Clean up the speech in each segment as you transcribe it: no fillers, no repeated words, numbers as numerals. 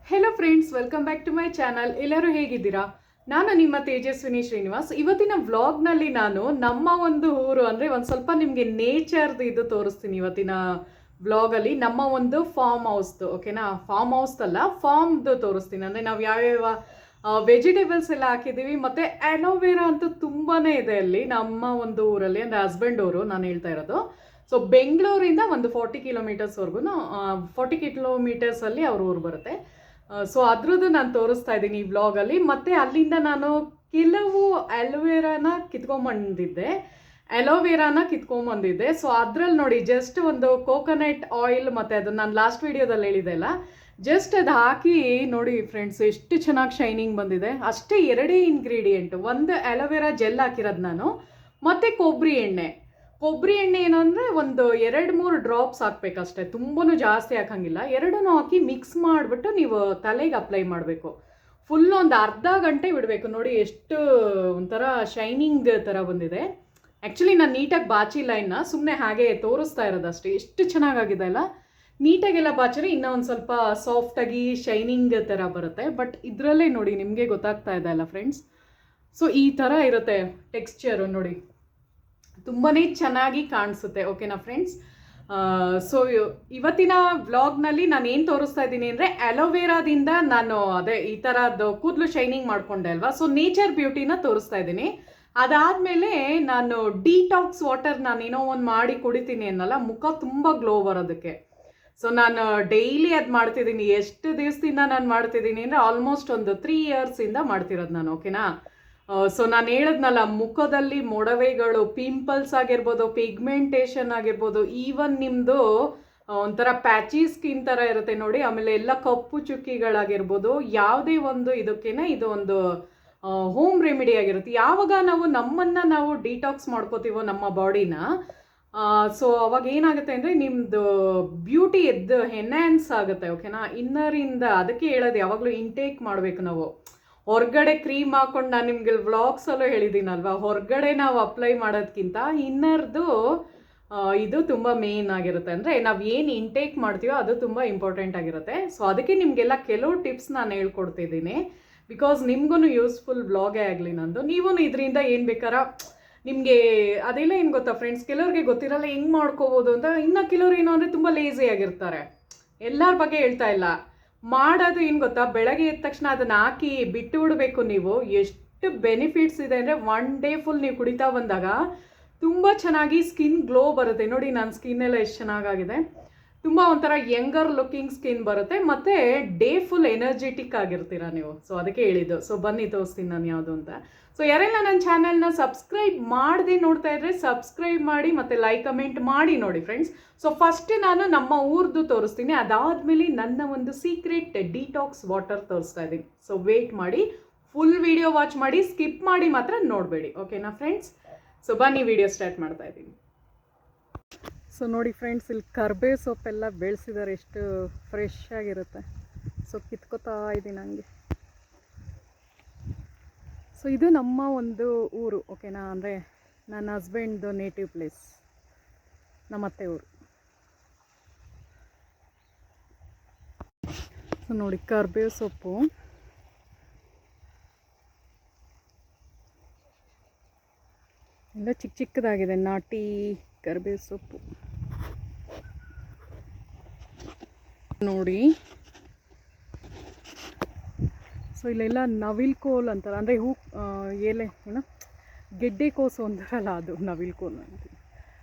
Hello friends, welcome back to my channel. ಎಲ್ಲರೂ ಹೇಗಿದ್ದೀರಾ? ನಾನು ನಿಮ್ಮ ತೇಜಸ್ವಿನಿ ಶ್ರೀನಿವಾಸ್. ಇವತ್ತಿನ ವ್ಲಾಗ್ನಲ್ಲಿ ನಾನು ನಮ್ಮ ಒಂದು ಊರು ಅಂದರೆ ಒಂದು ಸ್ವಲ್ಪ ನಿಮಗೆ ನೇಚರ್ದು ಇದು ತೋರಿಸ್ತೀನಿ. ಇವತ್ತಿನ ವ್ಲಾಗಲ್ಲಿ ನಮ್ಮ ಒಂದು ಫಾರ್ಮ್ ಹೌಸ್ದು, ಓಕೆನಾ? ಫಾರ್ಮ್ ಹೌಸ್ ಅಲ್ಲ, ಫಾರ್ಮ್ದು ತೋರಿಸ್ತೀನಿ. ಅಂದರೆ ನಾವು ಯಾವ್ಯಾವ ವೆಜಿಟೇಬಲ್ಸ್ ಎಲ್ಲ ಹಾಕಿದ್ದೀವಿ, ಮತ್ತು ಅಲೋವೆರಾ ಅಂತೂ ತುಂಬಾ ಇದೆ ಅಲ್ಲಿ ನಮ್ಮ ಒಂದು ಊರಲ್ಲಿ. ಅಂದರೆ ಹಸ್ಬೆಂಡ್ ಊರು ನಾನು ಹೇಳ್ತಾ ಇರೋದು. ಸೊ ಬೆಂಗಳೂರಿಂದ ಒಂದು 40 ಕಿಲೋಮೀಟರ್ಸ್ವರೆಗೂ 40 ಕಿಲೋಮೀಟರ್ಸಲ್ಲಿ ಅವ್ರ ಊರು ಬರುತ್ತೆ. ಸೊ ಅದ್ರದ್ದು ನಾನು ತೋರಿಸ್ತಾ ಇದ್ದೀನಿ ಈ ವ್ಲಾಗಲ್ಲಿ. ಮತ್ತು ಅಲ್ಲಿಂದ ನಾನು ಕೆಲವು ಅಲೋವೆರಾನ ಕಿತ್ಕೊಂಬಂದಿದ್ದೆ. ಸೊ ಅದ್ರಲ್ಲಿ ನೋಡಿ, ಜಸ್ಟ್ ಒಂದು ಕೋಕೋನಟ್ ಆಯಿಲ್, ಮತ್ತು ಅದು ನಾನು ಲಾಸ್ಟ್ ವಿಡಿಯೋದಲ್ಲಿ ಹೇಳಿದೆ ಅಲ್ಲ, ಜಸ್ಟ್ ಅದು ಹಾಕಿ ನೋಡಿ ಫ್ರೆಂಡ್ಸ್, ಎಷ್ಟು ಚೆನ್ನಾಗಿ ಶೈನಿಂಗ್ ಬಂದಿದೆ. ಅಷ್ಟೇ, ಎರಡೇ ಇಂಗ್ರೀಡಿಯೆಂಟು. ಒಂದು ಅಲೋವೆರಾ ಜೆಲ್ ಹಾಕಿರೋದು ನಾನು, ಮತ್ತು ಕೊಬ್ಬರಿ ಎಣ್ಣೆ ಏನಂದರೆ ಒಂದು 2-3 ಡ್ರಾಪ್ಸ್ ಹಾಕ್ಬೇಕಷ್ಟೆ, ತುಂಬಾ ಜಾಸ್ತಿ ಹಾಕಂಗಿಲ್ಲ. ಎರಡೂ ಹಾಕಿ ಮಿಕ್ಸ್ ಮಾಡಿಬಿಟ್ಟು ನೀವು ತಲೆಗೆ ಅಪ್ಲೈ ಮಾಡಬೇಕು. ಫುಲ್ ಒಂದು ಅರ್ಧ ಗಂಟೆ ಬಿಡಬೇಕು. ನೋಡಿ ಎಷ್ಟು ಒಂಥರ ಶೈನಿಂಗ್ ಥರ ಬಂದಿದೆ. ಆ್ಯಕ್ಚುಲಿ ನಾನು ನೀಟಾಗಿ ಬಾಚಿಲ್ಲ, ಇನ್ನು ಸುಮ್ಮನೆ ಹಾಗೆ ತೋರಿಸ್ತಾ ಇರೋದಷ್ಟೇ. ಎಷ್ಟು ಚೆನ್ನಾಗಾಗಿದೆ ಅಲ್ಲ. ನೀಟಾಗೆಲ್ಲ ಬಾಚಿದ್ರೆ ಇನ್ನೂ ಒಂದು ಸ್ವಲ್ಪ ಸಾಫ್ಟಾಗಿ ಶೈನಿಂಗ್ ಥರ ಬರುತ್ತೆ. ಬಟ್ ಇದರಲ್ಲೇ ನೋಡಿ ನಿಮಗೆ ಗೊತ್ತಾಗ್ತಾ ಇದೆ ಅಲ್ಲ ಫ್ರೆಂಡ್ಸ್. ಸೊ ಈ ಥರ ಇರುತ್ತೆ ಟೆಕ್ಸ್ಚರು ನೋಡಿ, ತುಂಬಾ ಚೆನ್ನಾಗಿ ಕಾಣಿಸುತ್ತೆ. ಓಕೆನಾ ಫ್ರೆಂಡ್ಸ್? ಸೊ ಇವತ್ತಿನ ವ್ಲಾಗ್ನಲ್ಲಿ ನಾನು ಏನು ತೋರಿಸ್ತಾ ಇದ್ದೀನಿ ಅಂದರೆ, ಅಲೋವೆರಾದಿಂದ ನಾನು ಅದೇ ಈ ಥರದ್ದು ಕೂದಲು ಶೈನಿಂಗ್ ಮಾಡಿಕೊಂಡೆ ಅಲ್ವಾ, ಸೊ ನೇಚರ್ ಬ್ಯೂಟಿನ ತೋರಿಸ್ತಾ ಇದ್ದೀನಿ. ಅದಾದಮೇಲೆ ನಾನು ಡಿಟಾಕ್ಸ್ ವಾಟರ್ ನಾನೇನೋ ಒಂದು ಮಾಡಿ ಕುಡಿತೀನಿ ಅನ್ನಲ್ಲ, ಮುಖ ತುಂಬ ಗ್ಲೋ ಬರೋದಕ್ಕೆ. ಸೊ ನಾನು ಡೈಲಿ ಅದು ಮಾಡ್ತಿದ್ದೀನಿ. ಎಷ್ಟು ದಿವಸದಿಂದ ನಾನು ಮಾಡ್ತಿದ್ದೀನಿ ಅಂದರೆ ಆಲ್ಮೋಸ್ಟ್ ಒಂದು 3 ಇಯರ್ಸಿಂದ ಮಾಡ್ತಿರೋದು ನಾನು. ಓಕೆನಾ? ಸೊ ನಾನು ಹೇಳಿದ್ನಲ್ಲ, ಮುಖದಲ್ಲಿ ಮೊಡವೆಗಳು, ಪಿಂಪಲ್ಸ್ ಆಗಿರ್ಬೋದು, ಪಿಗ್ಮೆಂಟೇಷನ್ ಆಗಿರ್ಬೋದು, ಈವನ್ ನಿಮ್ಮದು ಒಂಥರ ಪ್ಯಾಚಿ ಸ್ಕಿನ್ ಥರ ಇರುತ್ತೆ ನೋಡಿ, ಆಮೇಲೆ ಎಲ್ಲ ಕಪ್ಪು ಚುಕ್ಕಿಗಳಾಗಿರ್ಬೋದು, ಯಾವುದೇ ಒಂದು ಇದಕ್ಕೇನೆ ಇದು ಒಂದು ಹೋಮ್ ರೆಮಿಡಿ ಆಗಿರುತ್ತೆ. ಯಾವಾಗ ನಾವು ಡಿಟಾಕ್ಸ್ ಮಾಡ್ಕೋತೀವೋ ನಮ್ಮ ಬಾಡಿನ, ಸೊ ಅವಾಗ ಏನಾಗುತ್ತೆ ಅಂದರೆ ನಿಮ್ಮದು ಬ್ಯೂಟಿ ಎನ್ಹ್ಯಾನ್ಸ್ ಆಗುತ್ತೆ. ಓಕೆನಾ? ಇನ್ನರಿಂದ ಅದಕ್ಕೆ ಹೇಳೋದು, ಯಾವಾಗಲೂ ಇಂಟೇಕ್ ಮಾಡಬೇಕು ನಾವು. ಹೊರಗಡೆ ಕ್ರೀಮ್ ಹಾಕೊಂಡು, ನಾನು ನಿಮಗೆ ವ್ಲಾಗ್ಸಲ್ಲೂ ಹೇಳಿದ್ದೀನಲ್ವ, ಹೊರಗಡೆ ನಾವು ಅಪ್ಲೈ ಮಾಡೋದಕ್ಕಿಂತ ಇನ್ನರ್ದು ಇದು ತುಂಬ ಮೇನ್ ಆಗಿರುತ್ತೆ. ಅಂದರೆ ನಾವು ಏನು ಇಂಟೇಕ್ ಮಾಡ್ತೀವೋ ಅದು ತುಂಬ ಇಂಪಾರ್ಟೆಂಟ್ ಆಗಿರುತ್ತೆ. ಸೊ ಅದಕ್ಕೆ ನಿಮಗೆಲ್ಲ ಕೆಲವು ಟಿಪ್ಸ್ ನಾನು ಹೇಳ್ಕೊಡ್ತಿದ್ದೀನಿ, ಬಿಕಾಸ್ ನಿಮ್ಗೂ ಯೂಸ್ಫುಲ್ ವ್ಲಾಗೇ ಆಗಲಿ ನಂದು. ನೀವೂ ಇದರಿಂದ ಏನು ಬೇಕಾರ ನಿಮಗೆ ಅದೆಲ್ಲ ಏನು ಗೊತ್ತಾ ಫ್ರೆಂಡ್ಸ್, ಕೆಲವ್ರಿಗೆ ಗೊತ್ತಿರಲ್ಲ ಹೆಂಗೆ ಮಾಡ್ಕೋಬೋದು ಅಂತ. ಇನ್ನು ಕೆಲವ್ರು ಏನು ಅಂದರೆ ತುಂಬ ಲೇಸಿ ಆಗಿರ್ತಾರೆ. ಎಲ್ಲರ ಬಗ್ಗೆ ಹೇಳ್ತಾ ಇಲ್ಲ, ಮಾಡೋದು ಏನು ಗೊತ್ತಾ, ಬೆಳಗ್ಗೆ ಎದ್ದ ತಕ್ಷಣ ಅದನ್ನು ಹಾಕಿ ಬಿಟ್ಟು ಬಿಡಬೇಕು. ನೀವು ಎಷ್ಟು ಬೆನಿಫಿಟ್ಸ್ ಇದೆ ಅಂದರೆ, 1 ಡೇ ಫುಲ್ ನೀವು ಕುಡಿತಾ ಬಂದಾಗ ತುಂಬ ಚೆನ್ನಾಗಿ ಸ್ಕಿನ್ ಗ್ಲೋ ಬರುತ್ತೆ. ನೋಡಿ ನನ್ನ ಸ್ಕಿನ್ನೆಲ್ಲ ಎಷ್ಟು ಚೆನ್ನಾಗಾಗಿದೆ, ತುಂಬ ಒಂಥರ ಯಂಗರ್ ಲುಕ್ಕಿಂಗ್ ಸ್ಕಿನ್ ಬರುತ್ತೆ, ಮತ್ತು ಡೇ ಫುಲ್ ಎನರ್ಜೆಟಿಕ್ ಆಗಿರ್ತೀರ ನೀವು. ಸೊ ಅದಕ್ಕೆ ಹೇಳಿದ್ದು. ಸೊ ಬನ್ನಿ ತೋರಿಸ್ತೀನಿ ನಾನು ಯಾವುದು ಅಂತ. ಸೊ ಯಾರೆಲ್ಲ ನನ್ನ ಚಾನಲ್ನ ಸಬ್ಸ್ಕ್ರೈಬ್ ಮಾಡದೆ ನೋಡ್ತಾ ಇದ್ರೆ ಸಬ್ಸ್ಕ್ರೈಬ್ ಮಾಡಿ, ಮತ್ತು ಲೈಕ್ ಕಮೆಂಟ್ ಮಾಡಿ ನೋಡಿ ಫ್ರೆಂಡ್ಸ್. ಸೊ ಫಸ್ಟ್ ನಾನು ನಮ್ಮ ಊರ್ದು ತೋರಿಸ್ತೀನಿ, ಅದಾದಮೇಲೆ ನನ್ನ ಒಂದು ಸೀಕ್ರೆಟ್ ಡಿಟಾಕ್ಸ್ ವಾಟರ್ ತೋರಿಸ್ತಾ ಇದ್ದೀನಿ. ಸೊ ವೇಟ್ ಮಾಡಿ, ಫುಲ್ ವಿಡಿಯೋ ವಾಚ್ ಮಾಡಿ, ಸ್ಕಿಪ್ ಮಾಡಿ ಮಾತ್ರ ನೋಡಬೇಡಿ. ಓಕೆನಾ ಫ್ರೆಂಡ್ಸ್? ಸೊ ಬನ್ನಿ ವಿಡಿಯೋ ಸ್ಟಾರ್ಟ್ ಮಾಡ್ತಾ ಇದ್ದೀನಿ. ಸೊ ನೋಡಿ ಫ್ರೆಂಡ್ಸ್, ಇಲ್ಲಿ ಕರ್ಬೇವು ಸೊಪ್ಪೆಲ್ಲ ಬೆಳೆಸಿದ್ದಾರೆ, ಎಷ್ಟು ಫ್ರೆಶ್ ಆಗಿರುತ್ತೆ. ಸೊ ಕಿತ್ಕೋತಾ ಇದ್ದೀನಿ ಹಂಗೆ. ಸೊ ಇದು ನಮ್ಮ ಒಂದು ಊರು. ಓಕೆನಾ? ಅಂದರೆ ನನ್ನ ಹಸ್ಬೆಂಡ್ದು ನೇಟಿವ್ ಪ್ಲೇಸ್, ನಮ್ಮ ಅತ್ತೆ ಊರು. ಸೊ ನೋಡಿ, ಕರ್ಬೇವು ಸೊಪ್ಪು ಎಲ್ಲ ಚಿಕ್ಕ ಚಿಕ್ಕದಾಗಿದೆ, ನಾಟಿ ಕರ್ಬೇವು ಸೊಪ್ಪು ನೋಡಿ. ಸೊ ಇಲ್ಲೆಲ್ಲ ನವಿಲ್ ಕೋಲ್ ಅಂತಾರೆ, ಅಂದರೆ ಎಲೆ ಏನೋ ಗೆಡ್ಡೆಕೋಸು ಅಂತಾರಲ್ಲ, ಅದು ನವಿಲ್ ಕೋಲ್ ಅಂತೀವಿ.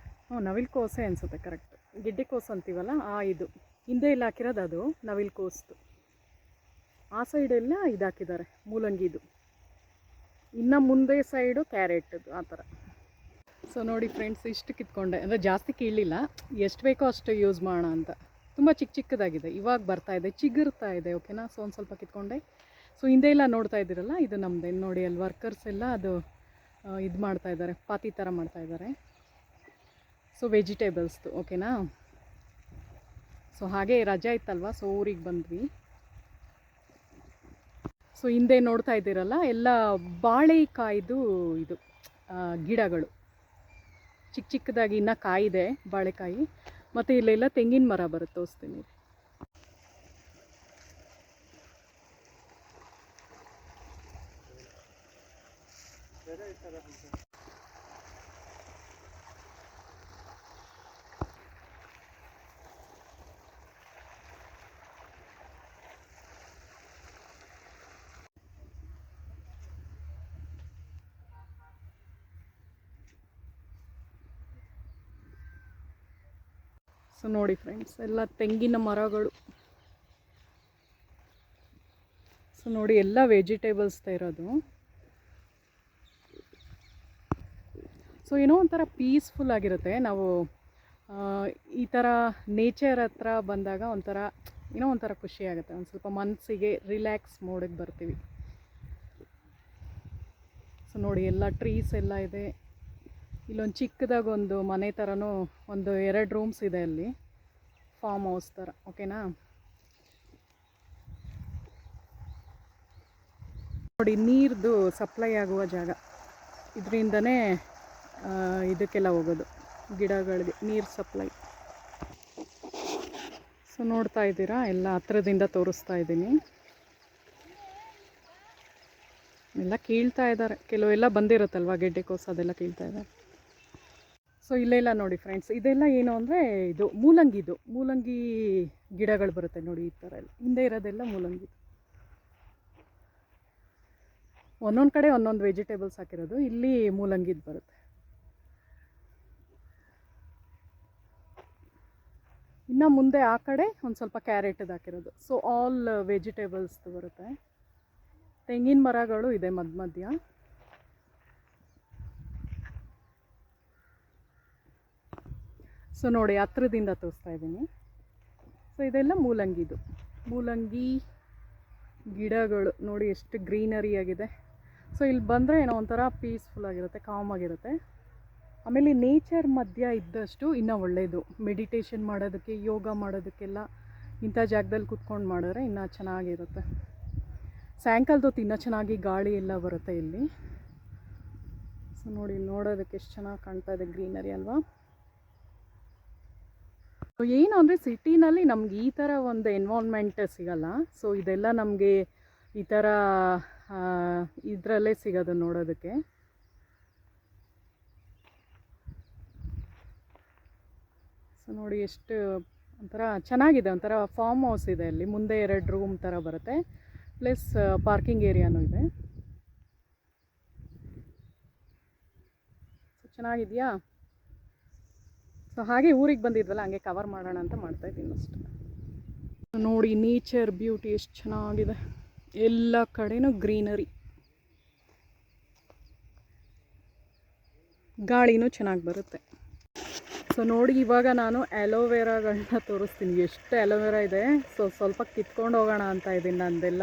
ನವಿಲ್ ಕೋಸೆ ಅನಿಸುತ್ತೆ, ಕರೆಕ್ಟ್. ಗೆಡ್ಡೆಕೋಸು ಅಂತೀವಲ್ಲ, ಇದು ಹಿಂದೆ ಎಲ್ಲ ಹಾಕಿರೋದು ಅದು ನವಿಲ್ ಕೋಸ್ದು. ಆ ಸೈಡೆಲ್ಲ ಇದು ಹಾಕಿದ್ದಾರೆ, ಮೂಲಂಗಿದು. ಇನ್ನು ಮುಂದೆ ಸೈಡು ಕ್ಯಾರೆಟದು, ಆ ಥರ. ಸೊ ನೋಡಿ ಫ್ರೆಂಡ್ಸ್, ಇಷ್ಟು ಕಿತ್ಕೊಂಡೆ, ಅಂದರೆ ಜಾಸ್ತಿ ಕೀಳಲಿಲ್ಲ, ಎಷ್ಟು ಬೇಕೋ ಅಷ್ಟು ಯೂಸ್ ಮಾಡೋಣ ಅಂತ. ತುಂಬ ಚಿಕ್ಕ ಚಿಕ್ಕದಾಗಿದೆ, ಇವಾಗ ಬರ್ತಾ ಇದೆ, ಚಿಗುರ್ತಾ ಇದೆ. ಓಕೆನಾ? ಸೊ ಒಂದು ಸ್ವಲ್ಪ ಕಿತ್ಕೊಂಡೆ. ಸೊ ಹಿಂದೆ ಎಲ್ಲ ನೋಡ್ತಾ ಇದ್ದೀರಲ್ಲ, ಇದು ನಮ್ಮದೇ ನೋಡಿ. ಅಲ್ಲಿ ವರ್ಕರ್ಸ್ ಎಲ್ಲ ಅದು ಇದು ಮಾಡ್ತಾಯಿದ್ದಾರೆ, ಪಾತಿ ಥರ ಮಾಡ್ತಾಯಿದ್ದಾರೆ. ಸೊ ವೆಜಿಟೇಬಲ್ಸ್ದು. ಓಕೆನಾ? ಸೊ ಹಾಗೆ ರಜೆ ಇತ್ತಲ್ವ, ಸೊ ಊರಿಗೆ ಬಂದ್ವಿ. ಸೊ ಹಿಂದೆ ನೋಡ್ತಾ ಇದ್ದೀರಲ್ಲ, ಎಲ್ಲ ಬಾಳೆಕಾಯ್ದು ಇದು ಗಿಡಗಳು, ಚಿಕ್ಕ ಚಿಕ್ಕದಾಗಿ ಇನ್ನೂ ಕಾಯಿದೆ ಬಾಳೆಕಾಯಿ. ಮತ್ತು ಇಲ್ಲೆಲ್ಲ ತೆಂಗಿನ ಮರ ಬರುತ್ತೆ, ತೋರಿಸ್ತೀನಿ. ಸೊ ನೋಡಿ ಫ್ರೆಂಡ್ಸ್, ಎಲ್ಲ ತೆಂಗಿನ ಮರಗಳು. ಸೊ ನೋಡಿ, ಎಲ್ಲ ವೆಜಿಟೇಬಲ್ಸ್ ಇರೋದು. ಸೊ ಏನೋ ಒಂಥರ ಪೀಸ್ಫುಲ್ ಆಗಿರುತ್ತೆ. ನಾವು ಈ ಥರ ನೇಚರ್ ಹತ್ರ ಬಂದಾಗ ಏನೋ ಒಂಥರ ಖುಷಿ ಆಗುತ್ತೆ. ಒಂದು ಸ್ವಲ್ಪ ಮನಸ್ಸಿಗೆ ರಿಲ್ಯಾಕ್ಸ್ ಮೋಡಿಗೆ ಬರ್ತೀವಿ. ಸೊ ನೋಡಿ, ಎಲ್ಲ ಟ್ರೀಸ್ ಎಲ್ಲ ಇದೆ. ಇಲ್ಲೊಂದು ಚಿಕ್ಕದಾಗ ಒಂದು ಮನೆ ಥರನೂ ಒಂದು 2 ರೂಮ್ಸ್ ಇದೆ ಅಲ್ಲಿ, ಫಾರ್ಮ್ ಹೌಸ್ ಥರ. ಓಕೆನಾ? ನೋಡಿ, ನೀರ್ದು ಸಪ್ಲೈ ಆಗುವ ಜಾಗ. ಇದರಿಂದನೇ ಇದಕ್ಕೆಲ್ಲ ಹೋಗೋದು, ಗಿಡಗಳಿಗೆ ನೀರು ಸಪ್ಲೈ. ಸೊ ನೋಡ್ತಾ ಇದ್ದೀರಾ, ಎಲ್ಲ ಹತ್ರದಿಂದ ತೋರಿಸ್ತಾ ಇದ್ದೀನಿ. ಎಲ್ಲ ಕೀಳ್ತಾ ಇದ್ದಾರೆ, ಕೆಲವೆಲ್ಲ ಬಂದಿರುತ್ತಲ್ವ ಗೆಡ್ಡೆಕೋಸು, ಅದೆಲ್ಲ ಕೀಳ್ತಾ ಇದ್ದಾರೆ. ಸೊ ಇಲ್ಲೆಲ್ಲ ನೋಡಿ ಫ್ರೆಂಡ್ಸ್, ಇದೆಲ್ಲ ಏನು ಅಂದರೆ ಇದು ಮೂಲಂಗಿ ಗಿಡಗಳು ಬರುತ್ತೆ ನೋಡಿ, ಈ ಥರ ಎಲ್ಲ. ಹಿಂದೆ ಇರೋದೆಲ್ಲ ಮೂಲಂಗಿ. ಒಂದೊಂದು ಕಡೆ ಒಂದೊಂದು ವೆಜಿಟೇಬಲ್ಸ್ ಹಾಕಿರೋದು. ಇಲ್ಲಿ ಮೂಲಂಗಿದು ಬರುತ್ತೆ. ಇನ್ನು ಮುಂದೆ ಆ ಕಡೆ ಒಂದು ಸ್ವಲ್ಪ ಕ್ಯಾರೆಟದು ಹಾಕಿರೋದು. ಸೊ ಆಲ್ ವೆಜಿಟೇಬಲ್ಸ್ದು ಬರುತ್ತೆ. ತೆಂಗಿನ ಮರಗಳು ಇದೆ ಮಧ್ಯ. ಸೊ ನೋಡಿ, ಹತ್ರದಿಂದ ತೋರಿಸ್ತಾ ಇದ್ದೀನಿ. ಸೊ ಇದೆಲ್ಲ ಮೂಲಂಗಿ ಗಿಡಗಳು ನೋಡಿ, ಎಷ್ಟು ಗ್ರೀನರಿ ಆಗಿದೆ. ಸೊ ಇಲ್ಲಿ ಬಂದರೆ ಏನೋ ಒಂಥರ ಪೀಸ್ಫುಲ್ ಆಗಿರುತ್ತೆ, ಕಾಮ್ ಆಗಿರುತ್ತೆ. ಆಮೇಲೆ ನೇಚರ್ ಮಧ್ಯ ಇದ್ದಷ್ಟು ಇನ್ನೂ ಒಳ್ಳೆಯದು. ಮೆಡಿಟೇಷನ್ ಮಾಡೋದಕ್ಕೆ, ಯೋಗ ಮಾಡೋದಕ್ಕೆಲ್ಲ ಇಂಥ ಜಾಗದಲ್ಲಿ ಕೂತ್ಕೊಂಡು ಮಾಡಿದ್ರೆ ಇನ್ನೂ ಚೆನ್ನಾಗಿರುತ್ತೆ. ಸಾಯಂಕಾಲದೊತ್ತು ಇನ್ನೂ ಚೆನ್ನಾಗಿ ಗಾಳಿ ಎಲ್ಲ ಬರುತ್ತೆ ಇಲ್ಲಿ. ಸೊ ನೋಡಿ, ನೋಡೋದಕ್ಕೆ ಎಷ್ಟು ಚೆನ್ನಾಗಿ ಕಾಣ್ತಾ ಇದೆ, ಗ್ರೀನರಿ ಅಲ್ವಾ? ಏನು ಅಂದರೆ ಸಿಟಿನಲ್ಲಿ ನಮ್ಗೆ ಈ ಥರ ಒಂದು ಎನ್ವೈರ್ನ್ಮೆಂಟ್ ಸಿಗಲ್ಲ. ಸೊ ಇದೆಲ್ಲ ನಮಗೆ ಈ ಥರ ಇದರಲ್ಲೇ ಸಿಗೋದು ನೋಡೋದಕ್ಕೆ. ಸೊ ನೋಡಿ, ಎಷ್ಟು ಒಂಥರ ಚೆನ್ನಾಗಿದೆ. ಒಂಥರ ಫಾರ್ಮ್ ಹೌಸ್ ಇದೆ ಅಲ್ಲಿ. ಮುಂದೆ 2 ರೂಮ್ ಥರ ಬರುತ್ತೆ, ಪ್ಲಸ್ ಪಾರ್ಕಿಂಗ್ ಏರಿಯಾನೂ ಇದೆ. ಸೊ ಚೆನ್ನಾಗಿದೆಯಾ? ಸೊ ಹಾಗೆ ಊರಿಗೆ ಬಂದಿದ್ವಲ್ಲ, ಹಂಗೆ ಕವರ್ ಮಾಡೋಣ ಅಂತ ಮಾಡ್ತಾಯಿದ್ದೀನಿ ಅಷ್ಟೆ. ನೋಡಿ, ನೇಚರ್ ಬ್ಯೂಟಿ ಎಷ್ಟು ಚೆನ್ನಾಗಿದೆ. ಎಲ್ಲ ಕಡೆನೂ ಗ್ರೀನರಿ, ಗಾಳಿನೂ ಚೆನ್ನಾಗಿ ಬರುತ್ತೆ. ಸೊ ನೋಡಿ, ಇವಾಗ ನಾನು ಅಲೋವೆರಾಗಳನ್ನ ತೋರಿಸ್ತೀನಿ. ಎಷ್ಟು ಅಲೋವೆರಾ ಇದೆ. ಸೊ ಸ್ವಲ್ಪ ಕಿತ್ಕೊಂಡು ಹೋಗೋಣ ಅಂತ ಇದ್ದೀನಿ. ನಂದೆಲ್ಲ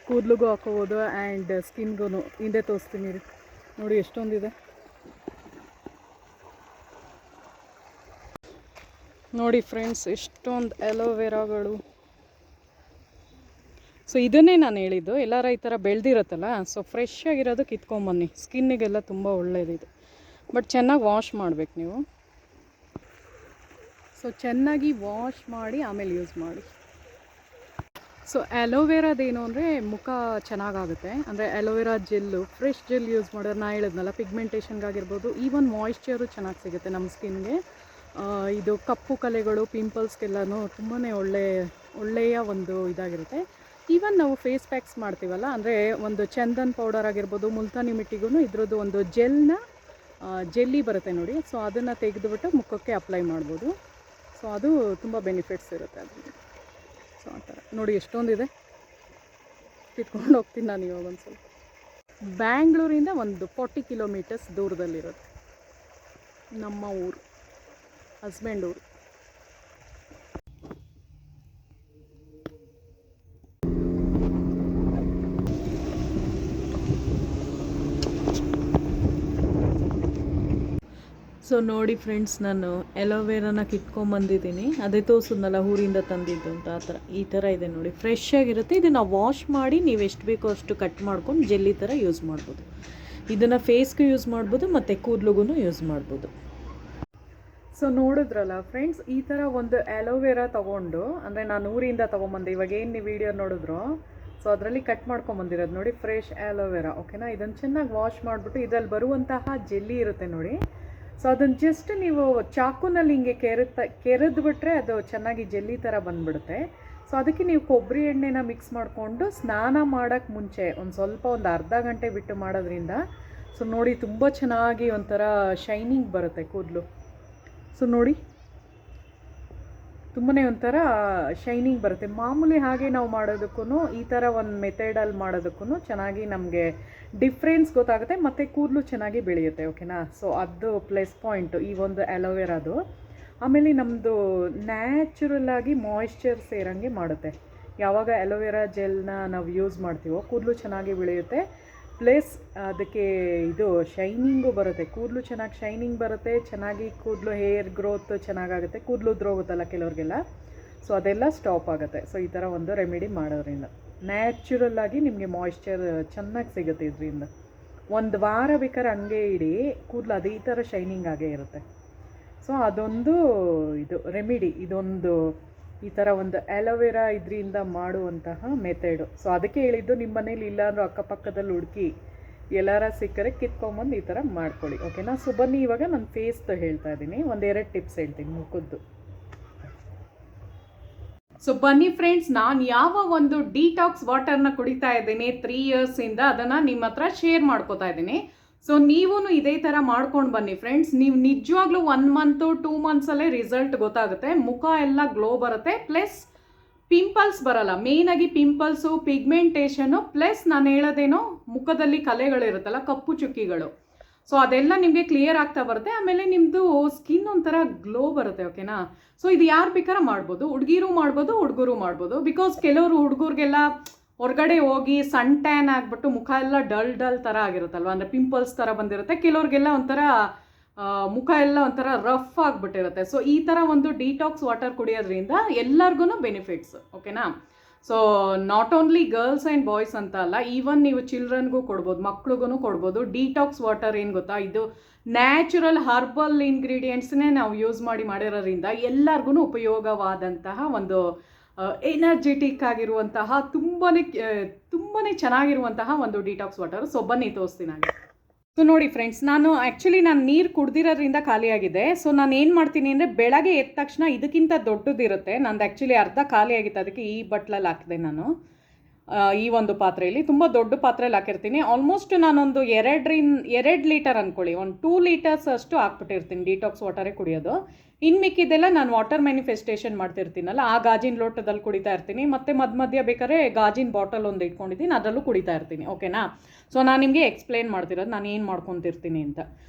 ಕೂದಲಿಗೂ ಹಾಕೋಬೋದು ಆ್ಯಂಡ್ ಸ್ಕಿನ್ಗೂ. ಹಿಂದೆ ತೋರಿಸ್ತೀನಿ ನೋಡಿ, ಎಷ್ಟೊಂದಿದೆ ನೋಡಿ ಫ್ರೆಂಡ್ಸ್, ಎಷ್ಟೊಂದು ಅಲೋವೆರಾಗಳು. ಸೊ ಇದನ್ನೇ ನಾನು ಹೇಳಿದ್ದು, ಎಲ್ಲರ ಈ ಥರ ಬೆಳೆದಿರುತ್ತಲ್ಲ, ಸೊ ಫ್ರೆಶ್ ಆಗಿರೋದು ಕಿತ್ಕೊಂಬನ್ನಿ. ಸ್ಕಿನ್ನಿಗೆಲ್ಲ ತುಂಬ ಒಳ್ಳೆಯದಿದೆ. ಬಟ್ ಚೆನ್ನಾಗಿ ವಾಶ್ ಮಾಡಬೇಕು ನೀವು. ಸೊ ಚೆನ್ನಾಗಿ ವಾಶ್ ಮಾಡಿ ಆಮೇಲೆ ಯೂಸ್ ಮಾಡಿ. ಸೊ ಅಲೋವೆರಾದೇನು ಅಂದರೆ ಮುಖ ಚೆನ್ನಾಗಾಗುತ್ತೆ. ಅಂದರೆ aloe vera gel, fresh gel use ಮಾಡೋರು, ನಾ ಹೇಳಿದ್ನಲ್ಲ, ಪಿಗ್ಮೆಂಟೇಷನ್ಗಾಗಿರ್ಬೋದು, ಈವನ್ ಮಾಯಿಶ್ಚರು ಚೆನ್ನಾಗಿ ಸಿಗುತ್ತೆ ನಮ್ಮ ಸ್ಕಿನ್ಗೆ. ಇದು ಕಪ್ಪು ಕಲೆಗಳು, ಪಿಂಪಲ್ಸ್ಗೆಲ್ಲನೂ ತುಂಬಾ ಒಳ್ಳೆಯ ಒಂದು ಇದಾಗಿರುತ್ತೆ. ಈವನ್ ನಾವು ಫೇಸ್ ಪ್ಯಾಕ್ಸ್ ಮಾಡ್ತೀವಲ್ಲ, ಅಂದರೆ ಒಂದು ಚಂದನ್ ಪೌಡರ್ ಆಗಿರ್ಬೋದು, ಮುಲ್ತಾನಿ ಮಿಟ್ಟಿಗೂ ಇದ್ರದ್ದು ಒಂದು ಜೆಲ್ಲಿ ಬರುತ್ತೆ ನೋಡಿ. ಸೊ ಅದನ್ನು ತೆಗೆದುಬಿಟ್ಟು ಮುಖಕ್ಕೆ ಅಪ್ಲೈ ಮಾಡ್ಬೋದು. ಸೊ ಅದು ತುಂಬ ಬೆನಿಫಿಟ್ಸ್ ಇರುತ್ತೆ ಅದರಲ್ಲಿ. ಸೊ ಆ ಥರ ನೋಡಿ, ಎಷ್ಟೊಂದಿದೆ. ಕಿತ್ಕೊಂಡು ಹೋಗ್ತೀನಿ ನಾನು ಇವಾಗ ಒಂದು ಸ್ವಲ್ಪ. ಬ್ಯಾಂಗ್ಳೂರಿಂದ ಒಂದು 40 ಕಿಲೋಮೀಟರ್ಸ್ ದೂರದಲ್ಲಿರುತ್ತೆ ನಮ್ಮ ಊರು, ಹಸ್ಬೆಂಡ್ ಊರು. ಸೊ ನೋಡಿ ಫ್ರೆಂಡ್ಸ್, ನಾನು ಅಲೋವೆರಾನ ಕಿತ್ಕೊಂಬಂದಿದ್ದೀನಿ. ಅದೇ ತೋರಿಸಿದ್ನಲ್ಲ ಊರಿಂದ ತಂದಿದ್ದು ಅಂತ, ಆ ಥರ ಈ ಥರ ಇದೆ ನೋಡಿ, ಫ್ರೆಶ್ ಆಗಿರುತ್ತೆ. ಇದನ್ನು ವಾಶ್ ಮಾಡಿ ನೀವು ಎಷ್ಟು ಬೇಕೋ ಅಷ್ಟು ಕಟ್ ಮಾಡ್ಕೊಂಡು ಜೆಲ್ಲಿ ಥರ ಯೂಸ್ ಮಾಡ್ಬೋದು. ಇದನ್ನು ಫೇಸ್ಗೂ ಯೂಸ್ ಮಾಡ್ಬೋದು ಮತ್ತು ಕೂದಲಿಗೂ ಯೂಸ್ ಮಾಡ್ಬೋದು. ಸೊ ನೋಡಿದ್ರಲ್ಲ ಫ್ರೆಂಡ್ಸ್, ಈ ಥರ ಒಂದು ಅಲೋವೆರಾ ತೊಗೊಂಡು, ಅಂದರೆ ನಾನು ಊರಿಂದ ತೊಗೊಂಬಂದೆ. ಇವಾಗ ಏನು ನೀವು ವಿಡಿಯೋ ನೋಡಿದ್ರು, ಸೊ ಅದರಲ್ಲಿ ಕಟ್ ಮಾಡ್ಕೊಂಬಂದಿರೋದು ನೋಡಿ ಫ್ರೆಶ್ ಆಲೋವೆರಾ. ಓಕೆನಾ, ಇದನ್ನು ಚೆನ್ನಾಗಿ ವಾಶ್ ಮಾಡಿಬಿಟ್ಟು ಇದರಲ್ಲಿ ಬರುವಂತಹ ಜೆಲ್ಲಿ ಇರುತ್ತೆ ನೋಡಿ. ಸೊ ಅದನ್ನು ಜಸ್ಟ್ ನೀವು ಚಾಕುನಲ್ಲಿ ಹಿಂಗೆ ಕೆರೆದ್ಬಿಟ್ರೆ ಅದು ಚೆನ್ನಾಗಿ ಜೆಲ್ಲಿ ಥರ ಬಂದುಬಿಡುತ್ತೆ. ಸೊ ಅದಕ್ಕೆ ನೀವು ಕೊಬ್ಬರಿ ಎಣ್ಣೆನ ಮಿಕ್ಸ್ ಮಾಡಿಕೊಂಡು ಸ್ನಾನ ಮಾಡೋಕ್ಕೆ ಮುಂಚೆ ಒಂದು ಅರ್ಧ ಗಂಟೆ ಬಿಟ್ಟು ಮಾಡೋದ್ರಿಂದ ಸೊ ನೋಡಿ ತುಂಬ ಚೆನ್ನಾಗಿ ಒಂಥರ ಶೈನಿಂಗ್ ಬರುತ್ತೆ ಕೂದಲು. ಸೊ ನೋಡಿ ತುಂಬಾ ಒಂಥರ ಶೈನಿಂಗ್ ಬರುತ್ತೆ. ಮಾಮೂಲಿ ಹಾಗೆ ನಾವು ಮಾಡೋದಕ್ಕೂ ಈ ಥರ ಒಂದು ಮೆಥಡಲ್ಲಿ ಮಾಡೋದಕ್ಕೂ ಚೆನ್ನಾಗಿ ನಮಗೆ ಡಿಫ್ರೆನ್ಸ್ ಗೊತ್ತಾಗುತ್ತೆ ಮತ್ತು ಕೂದಲು ಚೆನ್ನಾಗಿ ಬೆಳೆಯುತ್ತೆ. ಓಕೆನಾ, ಸೊ ಅದು ಪ್ಲಸ್ ಪಾಯಿಂಟು ಈ ಒಂದು ಅಲೋವೆರಾದು. ಆಮೇಲೆ ನಮ್ಮದು ನ್ಯಾಚುರಲ್ಲಾಗಿ ಮಾಯಿಶ್ಚರ್ ಸೇರೋಂಗೆ ಮಾಡುತ್ತೆ. ಯಾವಾಗ ಅಲೋವೆರಾ ಜೆಲ್ನ ನಾವು ಯೂಸ್ ಮಾಡ್ತೀವೋ ಕೂದಲು ಚೆನ್ನಾಗಿ ಬೆಳೆಯುತ್ತೆ, ಪ್ಲಸ್ ಅದಕ್ಕೆ ಇದು ಶೈನಿಂಗು ಬರುತ್ತೆ. ಕೂದಲು ಚೆನ್ನಾಗಿ ಶೈನಿಂಗ್ ಬರುತ್ತೆ, ಚೆನ್ನಾಗಿ ಕೂದಲು ಹೇರ್ ಗ್ರೋತ್ ಚೆನ್ನಾಗಾಗುತ್ತೆ. ಕೂದಲು ಉದ್ರೋಗುತ್ತಲ್ಲ ಕೆಲವ್ರಿಗೆಲ್ಲ, ಸೊ ಅದೆಲ್ಲ ಸ್ಟಾಪ್ ಆಗುತ್ತೆ. ಸೊ ಈ ಥರ ಒಂದು ರೆಮಿಡಿ ಮಾಡೋದ್ರಿಂದ ನ್ಯಾಚುರಲ್ಲಾಗಿ ನಿಮಗೆ ಮಾಯಿಶ್ಚರ್ ಚೆನ್ನಾಗಿ ಸಿಗುತ್ತೆ. ಇದರಿಂದ ಒಂದು ವಾರ ಬೇಕಾದ್ರೆ ಹಂಗೆ ಇಡಿ, ಕೂದಲು ಅದೇ ಥರ ಶೈನಿಂಗ್ ಆಗೇ ಇರುತ್ತೆ. ಸೊ ಅದೊಂದು ಇದು ರೆಮಿಡಿ, ಇದೊಂದು ಈ ಥರ ಒಂದು ಅಲೋವೆರಾ ಇದರಿಂದ ಮಾಡುವಂತಹ ಮೆಥಡು. ಸೊ ಅದಕ್ಕೆ ಹೇಳಿದ್ದು, ನಿಮ್ಮ ಮನೇಲಿ ಇಲ್ಲಾಂದ್ರೂ ಅಕ್ಕಪಕ್ಕದಲ್ಲಿ ಹುಡುಕಿ ಎಲ್ಲಾರ ಸಿಕ್ಕರೆ ಕಿತ್ಕೊಂಬಂದು ಈ ಥರ ಮಾಡ್ಕೊಳ್ಳಿ. ಓಕೆನಾ, ಸೊ ಬನ್ನಿ ಇವಾಗ ನಾನು ಫೇಸ್ದು ಹೇಳ್ತಾ ಇದ್ದೀನಿ, ಒಂದೆರಡು ಟಿಪ್ಸ್ ಹೇಳ್ತೀನಿ ಮುಖದ್ದು. ಸೊ ಬನ್ನಿ ಫ್ರೆಂಡ್ಸ್, ನಾನು ಯಾವ ಒಂದು ಡಿಟಾಕ್ಸ್ ವಾಟರ್ನ ಕುಡಿತಾ ಇದ್ದೀನಿ 3 ಇಯರ್ಸಿಂದ, ಅದನ್ನು ನಿಮ್ಮ ಹತ್ರ ಶೇರ್ ಮಾಡ್ಕೋತಾ ಇದ್ದೀನಿ. ಸೊ ನೀವೂ ಇದೇ ಥರ ಮಾಡ್ಕೊಂಡು ಬನ್ನಿ ಫ್ರೆಂಡ್ಸ್. ನೀವು ನಿಜವಾಗ್ಲೂ 1 ಮಂತು 2 ಮಂತ್ಸಲ್ಲೇ ರಿಸಲ್ಟ್ ಗೊತ್ತಾಗುತ್ತೆ. ಮುಖ ಎಲ್ಲ ಗ್ಲೋ ಬರುತ್ತೆ, ಪ್ಲಸ್ ಪಿಂಪಲ್ಸ್ ಬರಲ್ಲ. ಮೇಯ್ನಾಗಿ ಪಿಂಪಲ್ಸು, ಪಿಗ್ಮೆಂಟೇಷನು, ಪ್ಲಸ್ ನಾನು ಹೇಳೋದೇನೋ ಮುಖದಲ್ಲಿ ಕಲೆಗಳಿರುತ್ತಲ್ಲ, ಕಪ್ಪು ಚುಕ್ಕಿಗಳು, ಸೊ ಅದೆಲ್ಲ ನಿಮಗೆ ಕ್ಲಿಯರ್ ಆಗ್ತಾ ಬರುತ್ತೆ. ಆಮೇಲೆ ನಿಮ್ಮದು ಸ್ಕಿನ್ ಒಂಥರ ಗ್ಲೋ ಬರುತ್ತೆ. ಓಕೆನಾ, ಸೊ ಇದು ಯಾರು ಬೇಕಾದ್ರೆ ಮಾಡ್ಬೋದು, ಹುಡುಗಿರು ಮಾಡ್ಬೋದು, ಹುಡುಗರು ಮಾಡ್ಬೋದು. ಬಿಕಾಸ್ ಕೆಲವರು ಹುಡುಗರಿಗೆಲ್ಲ ಹೊರಗಡೆ ಹೋಗಿ ಸನ್ ಟ್ಯಾನ್ ಆಗಿಬಿಟ್ಟು ಮುಖ ಎಲ್ಲ ಡಲ್ ಥರ ಆಗಿರುತ್ತಲ್ವ, ಅಂದರೆ ಪಿಂಪಲ್ಸ್ ಥರ ಬಂದಿರುತ್ತೆ. ಕೆಲವ್ರಿಗೆಲ್ಲ ಒಂಥರ ಮುಖ ಎಲ್ಲ ಒಂಥರ ರಫ್ ಆಗಿಬಿಟ್ಟಿರುತ್ತೆ. ಸೊ ಈ ಥರ ಒಂದು ಡಿಟಾಕ್ಸ್ ವಾಟರ್ ಕುಡಿಯೋದ್ರಿಂದ ಎಲ್ಲರಿಗೂ ಬೆನಿಫಿಟ್ಸ್. ಓಕೆನಾ, so not only girls and boys ಅಂತ ಅಲ್ಲ, ಈವನ್ ನೀವು ಚಿಲ್ಡ್ರನ್ಗೂ ಕೊಡ್ಬೋದು, ಮಕ್ಳಿಗೂ ಕೊಡ್ಬೋದು. ಡಿಟಾಕ್ಸ್ ವಾಟರ್ ಏನು ಗೊತ್ತಾ, ಇದು ನ್ಯಾಚುರಲ್ ಹರ್ಬಲ್ ಇಂಗ್ರೀಡಿಯೆಂಟ್ಸ್ನೇ ನಾವು ಯೂಸ್ ಮಾಡಿರೋದ್ರಿಂದ ಎಲ್ಲರಿಗೂ ಉಪಯೋಗವಾದಂತಹ ಒಂದು ಎನರ್ಜೆಟಿಕ್ ಆಗಿರುವಂತಹ ತುಂಬಾ ಚೆನ್ನಾಗಿರುವಂತಹ ಒಂದು ಡಿಟಾಕ್ಸ್ ವಾಟರ್. ಸೊ ಬನ್ನಿ ತೋರಿಸ್ತೀನಿ ನಾನು. ಸೊ ನೋಡಿ ಫ್ರೆಂಡ್ಸ್, ನಾನು ನೀರು ಕುಡ್ದಿರೋದ್ರಿಂದ ಖಾಲಿಯಾಗಿದೆ. ಸೊ ನಾನು ಏನು ಮಾಡ್ತೀನಿ ಅಂದರೆ, ಬೆಳಗ್ಗೆ ಎದ್ದ ತಕ್ಷಣ ಇದಕ್ಕಿಂತ ದೊಡ್ಡದಿರುತ್ತೆ ನಂದು, ಅರ್ಧ ಖಾಲಿಯಾಗಿತ್ತು, ಅದಕ್ಕೆ ಈ ಬಟ್ಲಲ್ಲಿ ಹಾಕಿದೆ ನಾನು. ಈ ಒಂದು ಪಾತ್ರೆಯಲ್ಲಿ, ತುಂಬ ದೊಡ್ಡ ಪಾತ್ರೆಯಲ್ಲಿ ಹಾಕಿರ್ತೀನಿ. ಆಲ್ಮೋಸ್ಟ್ ನಾನೊಂದು 2 ಲೀಟರ್ ಅಂದ್ಕೊಳ್ಳಿ, ಒಂದು 2 ಲೀಟರ್ಸ್ ಅಷ್ಟು ಹಾಕ್ಬಿಟ್ಟಿರ್ತೀನಿ ಡಿಟಾಕ್ಸ್ ವಾಟರೇ ಕುಡಿಯೋದು. ಇನ್ನು ಮಿಕ್ಕಿದೆಲ್ಲ ನಾನು ವಾಟರ್ ಮ್ಯಾನಿಫೆಸ್ಟೇಷನ್ ಮಾಡ್ತಿರ್ತೀನಲ್ಲ, ಆ ಗಾಜಿನ ಲೋಟದಲ್ಲಿ ಕುಡಿತಾ ಇರ್ತೀನಿ. ಮತ್ತು ಮಧ್ಯ ಬೇಕಾದ್ರೆ ಗಾಜಿನ ಬಾಟಲ್ ಒಂದು ಇಟ್ಕೊಂಡಿದ್ದೀನಿ, ಅದರಲ್ಲೂ ಕುಡಿತಾ ಇರ್ತೀನಿ. ಓಕೆನಾ, ಸೊ ನಾನು ನಿಮಗೆ ಎಕ್ಸ್ಪ್ಲೇನ್ ಮಾಡ್ತಿರೋದು ನಾನು ಏನು ಮಾಡ್ಕೊತಿರ್ತೀನಿ ಅಂತ.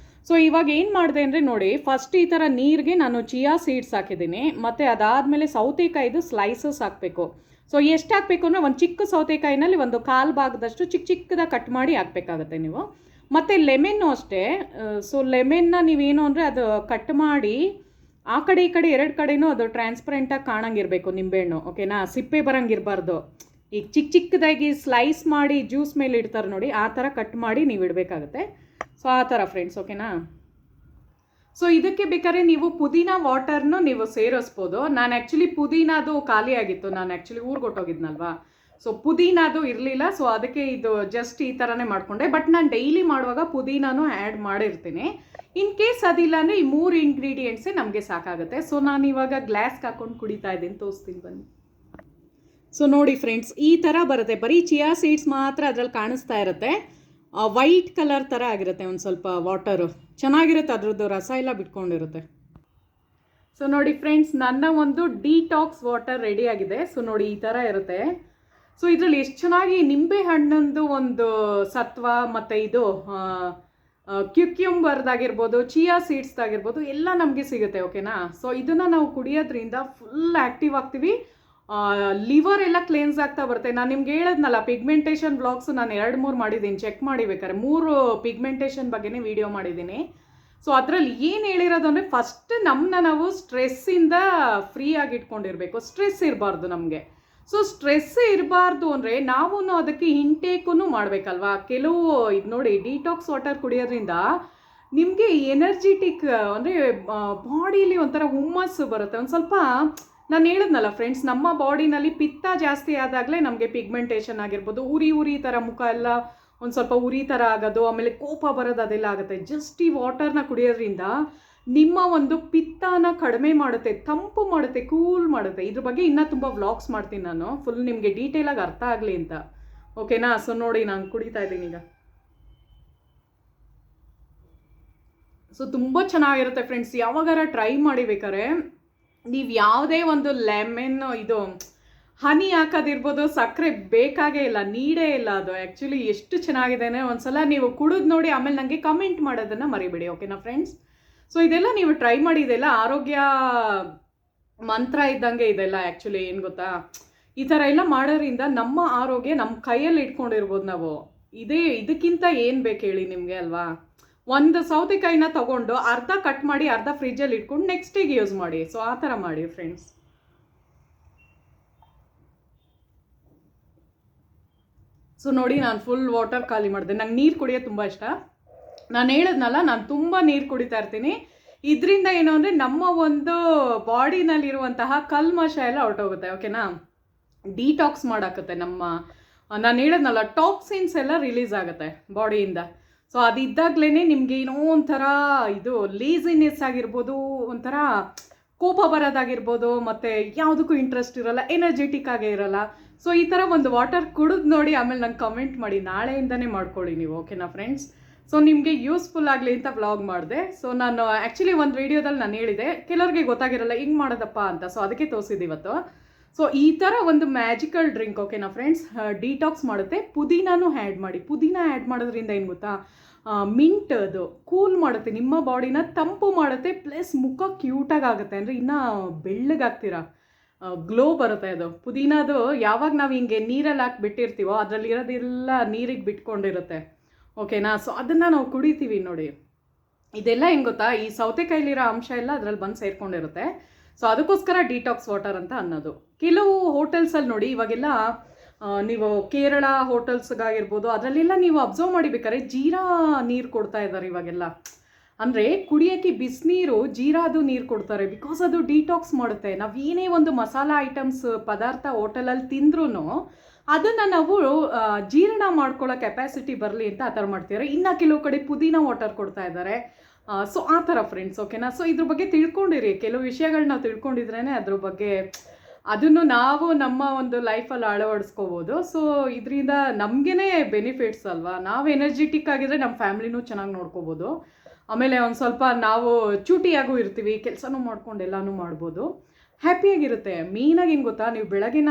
ಸೊ ಇವಾಗ ಏನು ಮಾಡಿದೆ ಅಂದರೆ ನೋಡಿ, ಫಸ್ಟ್ ಈ ಥರ ನೀರಿಗೆ ನಾನು ಚಿಯಾ ಸೀಡ್ಸ್ ಹಾಕಿದ್ದೀನಿ, ಮತ್ತು ಅದಾದಮೇಲೆ ಸೌತೆಕಾಯಿದು ಸ್ಲೈಸಸ್ ಹಾಕಬೇಕು. ಸೊ ಎಷ್ಟು ಹಾಕಬೇಕು ಅಂದರೆ, ಒಂದು ಚಿಕ್ಕ ಸೌತೆಕಾಯಿನಲ್ಲಿ ಒಂದು 1/4 ಭಾಗದಷ್ಟು ಚಿಕ್ಕದಾಗಿ ಕಟ್ ಮಾಡಿ ಹಾಕಬೇಕಾಗತ್ತೆ ನೀವು. ಮತ್ತು ಲೆಮೆನ್ನು ಅಷ್ಟೇ. ಸೊ ಲೆಮೆನ್ನ ನೀವೇನು ಅಂದರೆ, ಅದು ಕಟ್ ಮಾಡಿ ಆ ಕಡೆ ಈ ಕಡೆ 2 ಕಡೆನೂ ಅದು ಟ್ರಾನ್ಸ್ಪರೆಂಟಾಗಿ ಕಾಣಂಗಿರಬೇಕು ನಿಂಬೆಹಣ್ಣು. ಓಕೆನಾ, ಸಿಪ್ಪೆ ಬರೋಂಗಿರಬಾರ್ದು. ಈಗ ಚಿಕ್ಕದಾಗಿ ಸ್ಲೈಸ್ ಮಾಡಿ ಜ್ಯೂಸ್ ಮೇಲೆ ಇಡ್ತಾರೆ ನೋಡಿ, ಆ ಥರ ಕಟ್ ಮಾಡಿ ನೀವು ಇಡಬೇಕಾಗುತ್ತೆ. ಸೊ ಆ ಥರ ಫ್ರೆಂಡ್ಸ್. ಓಕೆನಾ, ಸೊ ಇದಕ್ಕೆ ಬೇಕಾದ್ರೆ ನೀವು ಪುದೀನ ವಾಟರ್ನು ನೀವು ಸೇರಿಸ್ಬೋದು. ನಾನು ಪುದೀನದು ಖಾಲಿ ಆಗಿತ್ತು, ನಾನು ಊರಿಗೆ ಹೊಟ್ಟೋಗಿದ್ನಲ್ವಾ, ಸೊ ಪುದೀನದು ಇರಲಿಲ್ಲ. ಸೊ ಅದಕ್ಕೆ ಇದು ಜಸ್ಟ್ ಈ ಥರನೇ ಮಾಡಿಕೊಂಡೆ. ಬಟ್ ನಾನು ಡೈಲಿ ಮಾಡುವಾಗ ಪುದೀನೂ ಆ್ಯಡ್ ಮಾಡಿರ್ತೀನಿ. ಇನ್ ಕೇಸ್ ಅದಿಲ್ಲ ಅಂದರೆ ಈ 3 ಇಂಗ್ರೀಡಿಯೆಂಟ್ಸೇ ನಮಗೆ ಸಾಕಾಗುತ್ತೆ. ಸೊ ನಾನು ಇವಾಗ ಗ್ಲಾಸ್ಗೆ ಹಾಕ್ಕೊಂಡು ಕುಡಿತಾ ಇದ್ದೀನಿ, ತೋರಿಸ್ತೀನಿ ಬನ್ನಿ. ಸೊ ನೋಡಿ ಫ್ರೆಂಡ್ಸ್, ಈ ಥರ ಬರುತ್ತೆ. ಬರೀ ಚಿಯಾ ಸೀಡ್ಸ್ ಮಾತ್ರ ಅದರಲ್ಲಿ ಕಾಣಿಸ್ತಾ ಇರುತ್ತೆ, ವೈಟ್ ಕಲರ್ ಥರ ಆಗಿರುತ್ತೆ. ಒಂದು ಸ್ವಲ್ಪ ವಾಟರು ಚೆನ್ನಾಗಿರುತ್ತೆ, ಅದರದ್ದು ರಸ ಎಲ್ಲ ಬಿಟ್ಕೊಂಡಿರುತ್ತೆ. ಸೊ ನೋಡಿ ಫ್ರೆಂಡ್ಸ್, ನನ್ನ ಒಂದು ಡಿಟಾಕ್ಸ್ ವಾಟರ್ ರೆಡಿ ಆಗಿದೆ. ಸೊ ನೋಡಿ ಈ ಥರ ಇರುತ್ತೆ. ಸೊ ಇದರಲ್ಲಿ ಎಷ್ಟು ಚೆನ್ನಾಗಿ ನಿಂಬೆ ಹಣ್ಣಂದು ಒಂದು ಸತ್ವ ಮತ್ತು ಇದು ಕ್ಯುಕ್ಯುಂಬರ್ದಾಗಿರ್ಬೋದು, ಚಿಯಾ ಸೀಡ್ಸ್ದಾಗಿರ್ಬೋದು ಎಲ್ಲ ನಮಗೆ ಸಿಗುತ್ತೆ. ಓಕೆನಾ, ಸೊ ಇದನ್ನು ನಾವು ಕುಡಿಯೋದ್ರಿಂದ ಫುಲ್ ಆ್ಯಕ್ಟಿವ್ ಆಗ್ತೀವಿ, ಲಿವರ್ ಎಲ್ಲ ಕ್ಲೇನ್ಸ್ ಆಗ್ತಾ ಬರುತ್ತೆ. ನಾನು ನಿಮ್ಗೆ ಹೇಳಿದ್ನಲ್ಲ, ಪಿಗ್ಮೆಂಟೇಷನ್ ಬ್ಲಾಗ್ಸು ನಾನು 2-3 ಮಾಡಿದ್ದೀನಿ, ಚೆಕ್ ಮಾಡಿ ಬೇಕಾದ್ರೆ. 3 ಪಿಗ್ಮೆಂಟೇಷನ್ ಬಗ್ಗೆನೇ ವಿಡಿಯೋ ಮಾಡಿದ್ದೀನಿ. ಸೊ ಅದರಲ್ಲಿ ಏನು ಹೇಳಿರೋದು ಅಂದರೆ, ಫಸ್ಟ್ ನಾವು ಸ್ಟ್ರೆಸ್ಸಿಂದ ಫ್ರೀ ಆಗಿ ಇಟ್ಕೊಂಡಿರಬೇಕು. ಸ್ಟ್ರೆಸ್ ಇರಬಾರ್ದು ನಮಗೆ. ಸೊ ಸ್ಟ್ರೆಸ್ ಇರಬಾರ್ದು ಅಂದರೆ ನಾವು ಅದಕ್ಕೆ ಇಂಟೇಕೂ ಮಾಡಬೇಕಲ್ವಾ. ಕೆಲವು ಇದು ನೋಡಿ, ಡಿಟಾಕ್ಸ್ ವಾಟರ್ ಕುಡಿಯೋದ್ರಿಂದ ನಿಮಗೆ ಎನರ್ಜಿಟಿಕ್ ಅಂದರೆ ಬಾಡಿಲಿ ಒಂಥರ ಹುಮ್ಮಸ್ಸು ಬರುತ್ತೆ, ಒಂದು ಸ್ವಲ್ಪ ನಾನು ಹೇಳಿದ್ನಲ್ಲ ಫ್ರೆಂಡ್ಸ್, ನಮ್ಮ ಬಾಡಿನಲ್ಲಿ ಪಿತ್ತ ಜಾಸ್ತಿ ಆದಾಗಲೇ ನಮಗೆ ಪಿಗ್ಮೆಂಟೇಷನ್ ಆಗಿರ್ಬೋದು, ಉರಿ ಥರ ಮುಖ ಎಲ್ಲ ಒಂದು ಸ್ವಲ್ಪ ಉರಿ ಥರ ಆಗೋದು, ಆಮೇಲೆ ಕೋಪ ಬರೋದು ಅದೆಲ್ಲ ಆಗುತ್ತೆ. ಜಸ್ಟ್ ಈ ವಾಟರ್ನ ಕುಡಿಯೋದ್ರಿಂದ ನಿಮ್ಮ ಒಂದು ಪಿತ್ತನ ಕಡಿಮೆ ಮಾಡುತ್ತೆ, ತಂಪು ಮಾಡುತ್ತೆ, ಕೂಲ್ ಮಾಡುತ್ತೆ. ಇದ್ರ ಬಗ್ಗೆ ಇನ್ನೂ ತುಂಬ ವ್ಲಾಗ್ಸ್ ಮಾಡ್ತೀನಿ ನಾನು, ಫುಲ್ ನಿಮಗೆ ಡೀಟೇಲಾಗಿ ಅರ್ಥ ಆಗಲಿ ಅಂತ. ಓಕೆನಾ? ಸೊ ನೋಡಿ, ನಾನು ಕುಡಿತಾ ಇದ್ದೀನಿ ಈಗ. ಸೊ ತುಂಬ ಚೆನ್ನಾಗಿರುತ್ತೆ ಫ್ರೆಂಡ್ಸ್, ಯಾವಾಗಾರ ಟ್ರೈ ಮಾಡಿ. ಬೇಕಾರೆ ನೀವು ಯಾವುದೇ ಒಂದು ಲೆಮನ್ ಇದು ಹನಿ ಹಾಕೋದಿರ್ಬೋದು, ಸಕ್ಕರೆ ಬೇಕಾಗೇ ಇಲ್ಲ, ನೀಡೇ ಇಲ್ಲ. ಅದು ಆ್ಯಕ್ಚುಲಿ ಎಷ್ಟು ಚೆನ್ನಾಗಿದ್ದೇನೆ, ಒಂದ್ಸಲ ನೀವು ಕುಡಿದು ನೋಡಿ, ಆಮೇಲೆ ನನಗೆ ಕಮೆಂಟ್ ಮಾಡೋದನ್ನು ಮರಿಬೇಡಿ. ಓಕೆನಾ ಫ್ರೆಂಡ್ಸ್? ಸೊ ಇದೆಲ್ಲ ನೀವು ಟ್ರೈ ಮಾಡಿ, ಇದೆಲ್ಲ ಆರೋಗ್ಯ ಮಂತ್ರ ಇದ್ದಂಗೆ ಇದೆಲ್ಲ. ಆ್ಯಕ್ಚುಲಿ ಏನು ಗೊತ್ತಾ, ಈ ಥರ ಎಲ್ಲ ಮಾಡೋದ್ರಿಂದ ನಮ್ಮ ಆರೋಗ್ಯ ನಮ್ಮ ಕೈಯಲ್ಲಿ ಇಟ್ಕೊಂಡಿರ್ಬೋದು ನಾವು. ಇದಕ್ಕಿಂತ ಏನು ಬೇಕು ಹೇಳಿ ನಿಮಗೆ, ಅಲ್ವಾ? ಒಂದು ಸೌತೆಕಾಯಿನ ತೊಗೊಂಡು ಅರ್ಧ ಕಟ್ ಮಾಡಿ ಅರ್ಧ ಫ್ರಿಜ್ಜಲ್ಲಿ ಇಟ್ಕೊಂಡು ನೆಕ್ಸ್ಟಿಗೆ ಯೂಸ್ ಮಾಡಿ. ಸೊ ಆ ಥರ ಮಾಡಿ ಫ್ರೆಂಡ್ಸ್. ಸೊ ನೋಡಿ, ನಾನು ಫುಲ್ ವಾಟರ್ ಖಾಲಿ ಮಾಡಿದೆ. ನಂಗೆ ನೀರು ಕುಡಿಯೋದು ತುಂಬ ಇಷ್ಟ. ನಾನು ಹೇಳಿದ್ನಲ್ಲ, ನಾನು ತುಂಬ ನೀರು ಕುಡಿತಾ ಇರ್ತೀನಿ. ಇದರಿಂದ ಏನು ಅಂದರೆ ನಮ್ಮ ಒಂದು ಬಾಡಿನಲ್ಲಿರುವಂತಹ ಕಲ್ಮಶ ಎಲ್ಲ ಹೊರಟೋಗುತ್ತೆ. ಓಕೆನಾ? ಡಿಟಾಕ್ಸ್ ಮಾಡಾಕತ್ತೆ ನಾನು ಹೇಳಿದ್ನಲ್ಲ, ಟಾಕ್ಸಿನ್ಸ್ ಎಲ್ಲ ರಿಲೀಸ್ ಆಗುತ್ತೆ ಬಾಡಿಯಿಂದ. ಸೊ ಅದಿದ್ದಾಗಲೇ ನಿಮಗೆ ಏನೋ ಒಂಥರ ಇದು ಲೇಸಿನೆಸ್ ಆಗಿರ್ಬೋದು, ಒಂಥರ ಕೋಪ ಬರೋದಾಗಿರ್ಬೋದು, ಮತ್ತು ಯಾವುದಕ್ಕೂ ಇಂಟ್ರೆಸ್ಟ್ ಇರೋಲ್ಲ, ಎನರ್ಜೆಟಿಕ್ ಆಗೇ ಇರೋಲ್ಲ. ಸೊ ಈ ಥರ ಒಂದು ವಾಟರ್ ಕುಡಿದು ನೋಡಿ, ಆಮೇಲೆ ನಂಗೆ ಕಮೆಂಟ್ ಮಾಡಿ, ನಾಳೆಯಿಂದನೇ ಮಾಡ್ಕೊಳ್ಳಿ ನೀವು. ಓಕೆನಾ ಫ್ರೆಂಡ್ಸ್? ಸೊ ನಿಮಗೆ ಯೂಸ್ಫುಲ್ ಆಗಲಿ ಅಂತ ವ್ಲಾಗ್ ಮಾಡಿದೆ. ಸೊ ನಾನು ಆ್ಯಕ್ಚುಲಿ ಒಂದು ವೀಡಿಯೋದಲ್ಲಿ ನಾನು ಹೇಳಿದೆ, ಕೆಲವ್ರಿಗೆ ಗೊತ್ತಾಗಿರಲ್ಲ ಹಿಂಗೆ ಮಾಡೋದಪ್ಪ ಅಂತ. ಸೊ ಅದಕ್ಕೆ ತೋರಿಸಿದ್ದು ಇವತ್ತು. ಸೊ ಈ ಥರ ಒಂದು ಮ್ಯಾಜಿಕಲ್ ಡ್ರಿಂಕ್. ಓಕೆನಾ ಫ್ರೆಂಡ್ಸ್? ಡಿಟಾಕ್ಸ್ ಮಾಡುತ್ತೆ. ಪುದೀನಾನು ಆ್ಯಡ್ ಮಾಡಿ. ಪುದೀನ ಆ್ಯಡ್ ಮಾಡೋದ್ರಿಂದ ಏನು ಗೊತ್ತಾ, ಮಿಂಟ್ ಅದು ಕೂಲ್ ಮಾಡುತ್ತೆ, ನಿಮ್ಮ ಬಾಡಿನ ತಂಪು ಮಾಡುತ್ತೆ, ಪ್ಲಸ್ ಮುಖ ಕ್ಯೂಟಾಗಿ ಆಗುತ್ತೆ. ಅಂದರೆ ಇನ್ನೂ ಬೆಳ್ಳಗಾಗ್ತೀರಾ, ಗ್ಲೋ ಬರುತ್ತೆ. ಅದು ಪುದೀನದು ಯಾವಾಗ ನಾವು ಹಿಂಗೆ ನೀರಲ್ಲಿ ಹಾಕಿ ಬಿಟ್ಟಿರ್ತೀವೋ ಅದರಲ್ಲಿ ಇರೋದೆಲ್ಲ ನೀರಿಗೆ ಬಿಟ್ಕೊಂಡಿರುತ್ತೆ. ಓಕೆನಾ? ಸೊ ಅದನ್ನು ನಾವು ಕುಡಿತೀವಿ ನೋಡಿ. ಇದೆಲ್ಲ ಹೆಂಗೆ ಗೊತ್ತಾ, ಈ ಸೌತೆಕಾಯಿಲಿರೋ ಅಂಶ ಎಲ್ಲ ಅದರಲ್ಲಿ ಬಂದು ಸೇರ್ಕೊಂಡಿರುತ್ತೆ. ಸೊ ಅದಕ್ಕೋಸ್ಕರ ಡಿಟಾಕ್ಸ್ ವಾಟರ್ ಅಂತ ಅನ್ನೋದು. ಕೆಲವು ಹೋಟೆಲ್ಸಲ್ಲಿ ನೋಡಿ, ಇವಾಗೆಲ್ಲ ನೀವು ಕೇರಳ ಹೋಟೆಲ್ಸ್ಗಾಗಿರ್ಬೋದು, ಅದರಲ್ಲೆಲ್ಲ ನೀವು ಅಬ್ಸರ್ವ್ ಮಾಡಿಬೇಕಾದ್ರೆ ಜೀರಾ ನೀರು ಕೊಡ್ತಾ ಇದ್ದಾರೆ ಇವಾಗೆಲ್ಲ. ಅಂದರೆ ಕುಡಿಯೋಕ್ಕೆ ಬಿಸಿನೀರು ಜೀರಾದು ನೀರು ಕೊಡ್ತಾರೆ, ಬಿಕಾಸ್ ಅದು ಡಿಟಾಕ್ಸ್ ಮಾಡುತ್ತೆ. ನಾವು ಏನೇ ಒಂದು ಮಸಾಲ ಐಟಮ್ಸ್ ಪದಾರ್ಥ ಹೋಟೆಲಲ್ಲಿ ತಿಂದ್ರೂ ಅದನ್ನು ನಾವು ಜೀರ್ಣ ಮಾಡ್ಕೊಳ್ಳೋ ಕೆಪಾಸಿಟಿ ಬರಲಿ ಅಂತ ಆ ಥರ ಮಾಡ್ತಿದ್ದಾರೆ. ಇನ್ನು ಕೆಲವು ಕಡೆ ಪುದೀನ ವಾಟರ್ ಕೊಡ್ತಾ ಇದ್ದಾರೆ. ಸೊ ಆ ಥರ ಫ್ರೆಂಡ್ಸ್. ಓಕೆನಾ? ಸೊ ಇದ್ರ ಬಗ್ಗೆ ತಿಳ್ಕೊಂಡಿರಿ. ಕೆಲವು ವಿಷಯಗಳು ನಾವು ತಿಳ್ಕೊಂಡಿದ್ರೇ ಅದ್ರ ಬಗ್ಗೆ ಅದನ್ನು ನಾವು ನಮ್ಮ ಒಂದು ಲೈಫಲ್ಲಿ ಅಳವಡಿಸ್ಕೋಬೋದು. ಸೊ ಇದರಿಂದ ನಮಗೇ ಬೆನಿಫಿಟ್ಸ್ ಅಲ್ವಾ. ನಾವು ಎನರ್ಜೆಟಿಕ್ ಆಗಿದ್ರೆ ನಮ್ಮ ಫ್ಯಾಮ್ಲಿನೂ ಚೆನ್ನಾಗಿ ನೋಡ್ಕೋಬೋದು. ಆಮೇಲೆ ಒಂದು ಸ್ವಲ್ಪ ನಾವು ಚೂಟಿಯಾಗೂ ಇರ್ತೀವಿ, ಕೆಲಸನೂ ಮಾಡ್ಕೊಂಡು ಎಲ್ಲನೂ ಮಾಡ್ಬೋದು, ಹ್ಯಾಪಿಯಾಗಿರುತ್ತೆ. ಮೇಯ್ನಾಗಿ ಏನು ಗೊತ್ತಾ, ನೀವು ಬೆಳಗ್ಗೆ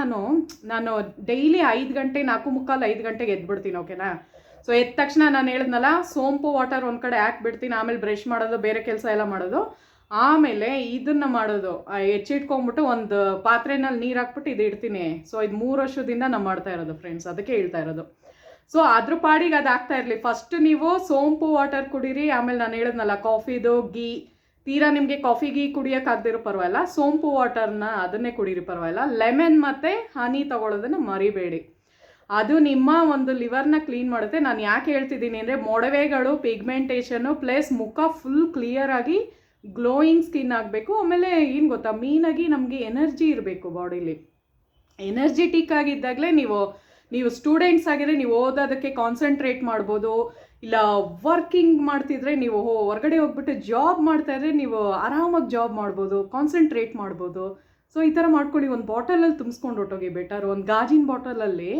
ನಾನು ಡೈಲಿ 5 ಗಂಟೆ 4:45 5 ಗಂಟೆಗೆ ಎದ್ಬಿಡ್ತೀನಿ. ಓಕೆನಾ? ಸೊ ಎದ್ದ ತಕ್ಷಣ ನಾನು ಹೇಳಿದ್ನಲ್ಲ, ಸೋಂಪು ವಾಟರ್ ಒಂದು ಕಡೆ ಹಾಕ್ಬಿಡ್ತೀನಿ, ಆಮೇಲೆ ಬ್ರಷ್ ಮಾಡೋದು, ಬೇರೆ ಕೆಲಸ ಎಲ್ಲ ಮಾಡೋದು, ಆಮೇಲೆ ಇದನ್ನು ಮಾಡೋದು, ಹೆಚ್ಚಿಟ್ಕೊಂಡ್ಬಿಟ್ಟು ಒಂದು ಪಾತ್ರೆನಲ್ಲಿ ನೀರು ಹಾಕ್ಬಿಟ್ಟು ಇದು ಇಡ್ತೀನಿ. ಸೊ ಇದು 3 ವರ್ಷದಿಂದ ನಾನು ಮಾಡ್ತಾ ಇರೋದು ಫ್ರೆಂಡ್ಸ್, ಅದಕ್ಕೆ ಹೇಳ್ತಾ ಇರೋದು. ಸೊ ಅದ್ರ ಪಾಡಿಗೆ ಅದು ಆಗ್ತಾ ಇರಲಿ. ಫಸ್ಟ್ ನೀವು ಸೋಂಪು ವಾಟರ್ ಕುಡೀರಿ, ಆಮೇಲೆ ನಾನು ಹೇಳಿದ್ನಲ್ಲ ಕಾಫಿದು ಗೀ, ತೀರಾ ನಿಮಗೆ ಕಾಫಿ ಗೀ ಕುಡಿಯೋಕ್ಕಾಗದಿರೋ ಪರವಾಗಿಲ್ಲ, ಸೋಂಪು ವಾಟರ್ನ ಅದನ್ನೇ ಕುಡೀರಿ ಪರವಾಗಿಲ್ಲ. ಲೆಮನ್ ಮತ್ತು ಹನಿ ತೊಗೊಳೋದನ್ನು ಮರಿಬೇಡಿ, ಅದು ನಿಮ್ಮ ಒಂದು ಲಿವರ್ನ ಕ್ಲೀನ್ ಮಾಡುತ್ತೆ. ನಾನು ಯಾಕೆ ಹೇಳ್ತಿದ್ದೀನಿ ಅಂದರೆ, ಮೊಡವೆಗಳು, ಪಿಗ್ಮೆಂಟೇಷನು ಪ್ಲಸ್ ಮುಖ ಫುಲ್ ಕ್ಲಿಯರಾಗಿ ಗ್ಲೋಯಿಂಗ್ ಸ್ಕಿನ್ ಆಗಬೇಕು. ಆಮೇಲೆ ಏನು ಗೊತ್ತಾ, ಮೇಯ್ನಾಗಿ ನಮಗೆ ಎನರ್ಜಿ ಇರಬೇಕು ಬಾಡಿಲಿ. ಎನರ್ಜೆಟಿಕ್ ಆಗಿದ್ದಾಗಲೇ ನೀವು ಸ್ಟೂಡೆಂಟ್ಸ್ ಆಗಿದ್ರೆ ನೀವು ಓದೋದಕ್ಕೆ ಕಾನ್ಸಂಟ್ರೇಟ್ ಮಾಡ್ಬೋದು. ಇಲ್ಲ ವರ್ಕಿಂಗ್ ಮಾಡ್ತಿದ್ರೆ, ನೀವು ಹೊರಗಡೆ ಹೋಗ್ಬಿಟ್ಟು ಜಾಬ್ ಮಾಡ್ತಾಯಿದ್ರೆ ನೀವು ಆರಾಮಾಗಿ ಜಾಬ್ ಮಾಡ್ಬೋದು, ಕಾನ್ಸಂಟ್ರೇಟ್ ಮಾಡ್ಬೋದು. ಸೊ ಈ ಥರ ಮಾಡ್ಕೊಳ್ಳಿ. ಒಂದು ಬಾಟಲಲ್ಲಿ ತುಂಬಿಸ್ಕೊಂಡು ಹೊಟ್ಟೋಗಿ, ಬೆಟರ್ ಒಂದು ಗಾಜಿನ ಬಾಟಲಲ್ಲಿ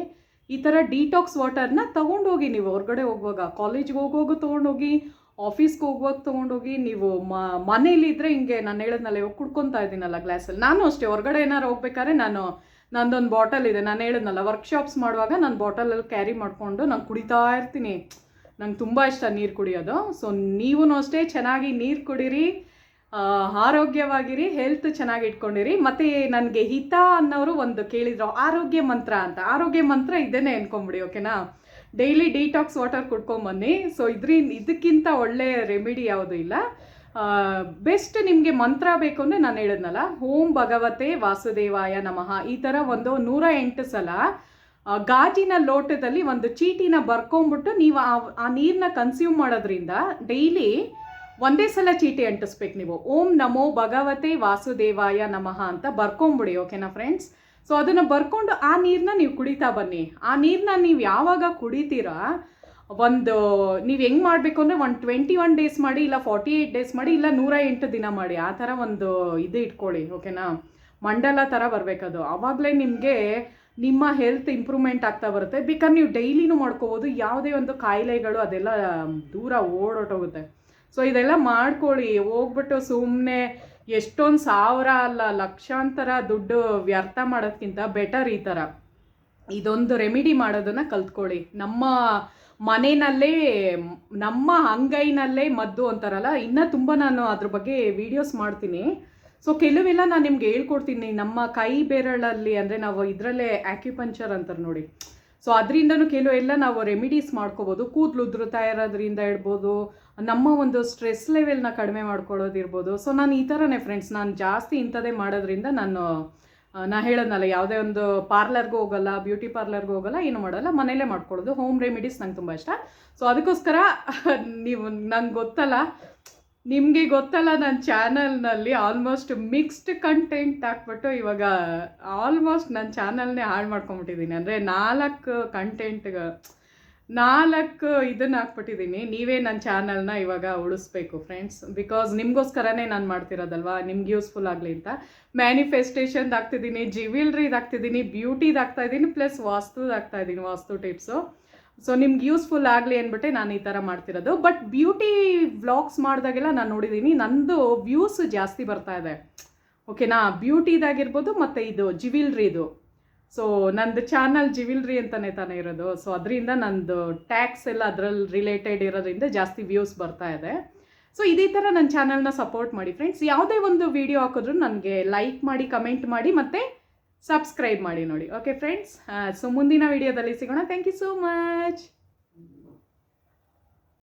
ಈ ಥರ ಡಿಟಾಕ್ಸ್ ವಾಟರ್ನ ತೊಗೊಂಡೋಗಿ. ನೀವು ಹೊರಗಡೆ ಹೋಗುವಾಗ, ಕಾಲೇಜ್ಗೆ ಹೋಗುವಾಗ ತೊಗೊಂಡೋಗಿ, ಆಫೀಸ್ಗೆ ಹೋಗುವಾಗ ತೊಗೊಂಡೋಗಿ, ನೀವು ಮನೇಲಿದ್ದರೆ ಹಿಂಗೆ ನಾನು ಹೇಳಿದ್ನಲ್ಲ, ಇವಾಗ ಕುಡ್ಕೊತಾ ಇದ್ದೀನಲ್ಲ ಗ್ಲಾಸಲ್ಲಿ, ನಾನು ಅಷ್ಟೇ ಹೊರಗಡೆ ಏನಾರು ಹೋಗ್ಬೇಕಾದ್ರೆ ನಂದೊಂದು ಬಾಟಲ್ ಇದೆ. ನಾನು ಹೇಳಿದ್ನಲ್ಲ, ವರ್ಕ್ಶಾಪ್ಸ್ ಮಾಡುವಾಗ ನಾನು ಬಾಟಲಲ್ಲಿ ಕ್ಯಾರಿ ಮಾಡಿಕೊಂಡು ನಾನು ಕುಡಿತಾ ಇರ್ತೀನಿ. ನಂಗೆ ತುಂಬ ಇಷ್ಟ ನೀರು ಕುಡಿಯೋದು. ಸೊ ನೀವೂ ಅಷ್ಟೇ ಚೆನ್ನಾಗಿ ನೀರು ಕುಡೀರಿ, ಆರೋಗ್ಯವಾಗಿರಿ, ಹೆಲ್ತ್ ಚೆನ್ನಾಗಿ ಇಟ್ಕೊಂಡಿರಿ. ಮತ್ತು ನನಗೆ ಹಿತ ಅನ್ನೋರು ಒಂದು ಕೇಳಿದ್ರು ಆರೋಗ್ಯ ಮಂತ್ರ ಅಂತ. ಆರೋಗ್ಯ ಮಂತ್ರ ಇದೇನೆ ಅನ್ಕೊಂಬಿಡಿ. ಓಕೆನಾ? ಡೈಲಿ ಡಿಟಾಕ್ಸ್ ವಾಟರ್ ಕುಡ್ಕೊಂಬನ್ನಿ. ಸೊ ಇದಕ್ಕಿಂತ ಒಳ್ಳೆ ರೆಮಿಡಿ ಯಾವುದೂ ಇಲ್ಲ. ಬೆಸ್ಟ್ ನಿಮಗೆ ಮಂತ್ರ ಬೇಕು ಅಂದರೆ ನಾನು ಹೇಳಿದ್ನಲ್ಲ, ಓಂ ಭಗವತೆ ವಾಸುದೇವಾಯ ನಮಃ, ಈ ಥರ ಒಂದು 108 ಸಲ ಗಾಜಿನ ಲೋಟದಲ್ಲಿ ಒಂದು ಚೀಟಿನ ಬರ್ಕೊಂಬಿಟ್ಟು ನೀವು ಆ ನೀರನ್ನ ಕನ್ಸ್ಯೂಮ್ ಮಾಡೋದ್ರಿಂದ ಡೈಲಿ ಒಂದೇ ಸಲ ಚೀಟಿ ಅಂಟಿಸ್ಬೇಕು ನೀವು. ಓಂ ನಮೋ ಭಗವತೆ ವಾಸುದೇವಾಯ ನಮಃ ಅಂತ ಬರ್ಕೊಂಬಿಡಿ, ಓಕೆನಾ ಫ್ರೆಂಡ್ಸ್. ಸೊ ಅದನ್ನು ಬರ್ಕೊಂಡು ಆ ನೀರನ್ನ ನೀವು ಕುಡಿತಾ ಬನ್ನಿ. ಆ ನೀರನ್ನ ನೀವು ಯಾವಾಗ ಕುಡಿತೀರಾ, ನೀವು ಹೆಂಗೆ ಮಾಡಬೇಕು ಅಂದರೆ 21 ಡೇಸ್ ಮಾಡಿ, ಇಲ್ಲ 48 ಡೇಸ್ ಮಾಡಿ, ಇಲ್ಲ 108 ದಿನ ಮಾಡಿ. ಆ ಥರ ಒಂದು ಇದು ಇಟ್ಕೊಳ್ಳಿ, ಓಕೆನಾ. ಮಂಡಲ ಥರ ಬರಬೇಕದು. ಆವಾಗಲೇ ನಿಮಗೆ ನಿಮ್ಮ ಹೆಲ್ತ್ ಇಂಪ್ರೂವ್ಮೆಂಟ್ ಆಗ್ತಾ ಬರುತ್ತೆ. ಬೇಕಾದ್ರೆ ನೀವು ಡೈಲಿನೂ ಮಾಡ್ಕೋಬೋದು. ಯಾವುದೇ ಒಂದು ಕಾಯಿಲೆಗಳು ಅದೆಲ್ಲ ದೂರ ಓಡೋಟೋಗುತ್ತೆ. ಸೊ ಇದೆಲ್ಲ ಮಾಡ್ಕೊಳ್ಳಿ. ಹೋಗ್ಬಿಟ್ಟು ಸುಮ್ಮನೆ ಎಷ್ಟೊಂದು ಸಾವಿರ ಅಲ್ಲ ಲಕ್ಷಾಂತರ ದುಡ್ಡು ವ್ಯರ್ಥ ಮಾಡೋದಕ್ಕಿಂತ ಬೆಟರ್ ಈ ಥರ ಇದೊಂದು ರೆಮಿಡಿ ಮಾಡೋದನ್ನು ಕಲ್ತ್ಕೊಳ್ಳಿ. ನಮ್ಮ ಮನೆಯಲ್ಲೇ, ನಮ್ಮ ಅಂಗೈನಲ್ಲೇ ಮದ್ದು ಅಂತಾರಲ್ಲ, ಇನ್ನೂ ತುಂಬ ನಾನು ಅದ್ರ ಬಗ್ಗೆ ವೀಡಿಯೋಸ್ ಮಾಡ್ತೀನಿ. ಸೊ ಕೆಲವೆಲ್ಲ ನಾನು ನಿಮ್ಗೆ ಹೇಳ್ಕೊಡ್ತೀನಿ. ನಮ್ಮ ಕೈ ಬೆರಳಲ್ಲಿ ಅಂದರೆ ನಾವು ಇದರಲ್ಲೇ ಆಕ್ಯುಪಂಚರ್ ಅಂತಾರೆ ನೋಡಿ. ಸೊ ಅದರಿಂದನೂ ಕೆಲವೆಲ್ಲ ನಾವು ರೆಮಿಡೀಸ್ ಮಾಡ್ಕೋಬೋದು. ಕೂದಲು ಉದುರುತ್ತಾ ಇರೋದ್ರಿಂದ ಇರ್ಬೋದು, ನಮ್ಮ ಒಂದು ಸ್ಟ್ರೆಸ್ ಲೆವೆಲ್ನ ಕಡಿಮೆ ಮಾಡ್ಕೊಳ್ಳೋದಿರ್ಬೋದು. ಸೊ ನಾನು ಈ ಥರನೇ ಫ್ರೆಂಡ್ಸ್, ನಾನು ಜಾಸ್ತಿ ಇಂಥದ್ದೇ ಮಾಡೋದ್ರಿಂದ ನಾನು ಹೇಳೋದ್ನಲ್ಲ, ಯಾವುದೇ ಒಂದು ಪಾರ್ಲರ್ಗೂ ಹೋಗಲ್ಲ, ಬ್ಯೂಟಿ ಪಾರ್ಲರ್ಗೂ ಹೋಗಲ್ಲ, ಏನು ಮಾಡಲ್ಲ, ಮನೇಲೇ ಮಾಡ್ಕೊಳ್ಳೋದು. ಹೋಮ್ ರೆಮಿಡೀಸ್ ನಂಗೆ ತುಂಬ ಇಷ್ಟ. ಸೊ ಅದಕ್ಕೋಸ್ಕರ ನೀವು ನಂಗೆ ಗೊತ್ತಲ್ಲ, ನಿಮಗೆ ಗೊತ್ತಲ್ಲ, ನನ್ನ ಚಾನಲ್ನಲ್ಲಿ ಆಲ್ಮೋಸ್ಟ್ ಮಿಕ್ಸ್ಡ್ ಕಂಟೆಂಟ್ ಹಾಕ್ಬಿಟ್ಟು ಇವಾಗ ಆಲ್ಮೋಸ್ಟ್ ನನ್ನ ಚಾನಲ್ನೇ ಹಾಳು ಮಾಡ್ಕೊಂಬಿಟ್ಟಿದ್ದೀನಿ. ಅಂದರೆ 4 ಇದನ್ನು ಹಾಕ್ಬಿಟ್ಟಿದ್ದೀನಿ. ನೀವೇ ನನ್ನ ಚಾನಲ್ನ ಇವಾಗ ಉಳಿಸ್ಬೇಕು ಫ್ರೆಂಡ್ಸ್. ಬಿಕಾಸ್ ನಿಮಗೋಸ್ಕರನೇ ನಾನು ಮಾಡ್ತಿರೋದಲ್ವಾ, ನಿಮ್ಗೆ ಯೂಸ್ಫುಲ್ ಆಗಲಿ ಅಂತ. ಮ್ಯಾನಿಫೆಸ್ಟೇಷನ್ದು ಹಾಕ್ತಿದ್ದೀನಿ, ಜ್ಯುವೆಲ್ರಿದು ಹಾಕ್ತಿದ್ದೀನಿ, ಬ್ಯೂಟಿದು ಹಾಕ್ತಾಯಿದ್ದೀನಿ, ಪ್ಲಸ್ ವಾಸ್ತುದು ಹಾಕ್ತಾಯಿದ್ದೀನಿ, ವಾಸ್ತು ಟಿಪ್ಸು. ಸೊ ನಿಮ್ಗೆ ಯೂಸ್ಫುಲ್ ಆಗಲಿ ಅಂದ್ಬಿಟ್ಟೆ ನಾನು ಈ ಥರ ಮಾಡ್ತಿರೋದು. ಬಟ್ ಬ್ಯೂಟಿ ವ್ಲಾಗ್ಸ್ ಮಾಡಿದಾಗೆಲ್ಲ ನಾನು ನೋಡಿದ್ದೀನಿ ನಂದು ವ್ಯೂಸ್ ಜಾಸ್ತಿ ಬರ್ತಾ ಇದೆ, ಓಕೆನಾ. ಬ್ಯೂಟಿದಾಗಿರ್ಬೋದು ಮತ್ತು ಇದು ಜ್ಯುವೆಲ್ರಿದು. ಸೊ ನಂದು ಚಾನಲ್ ಜ್ಯುವೆಲ್ರಿ ಅಂತಲೇ ತಾನೇ ಇರೋದು. ಸೊ ಅದರಿಂದ ನಂದು ಟ್ಯಾಕ್ಸ್ ಎಲ್ಲ ಅದರಲ್ಲಿ ರಿಲೇಟೆಡ್ ಇರೋದ್ರಿಂದ ಜಾಸ್ತಿ ವ್ಯೂಸ್ ಬರ್ತಾ ಇದೆ. ಸೊ ಇದೇ ಥರ ನನ್ನ ಚಾನಲ್ನ ಸಪೋರ್ಟ್ ಮಾಡಿ ಫ್ರೆಂಡ್ಸ್. ಯಾವುದೇ ಒಂದು ವಿಡಿಯೋ ಹಾಕಿದ್ರು ನನಗೆ ಲೈಕ್ ಮಾಡಿ, ಕಮೆಂಟ್ ಮಾಡಿ, ಮತ್ತು ಸಬ್ಸ್ಕ್ರೈಬ್ ಮಾಡಿ ನೋಡಿ, ಓಕೆ ಫ್ರೆಂಡ್ಸ್. ಸೊ ಮುಂದಿನ ವಿಡಿಯೋದಲ್ಲಿ ಸಿಗೋಣ. Thank you so much.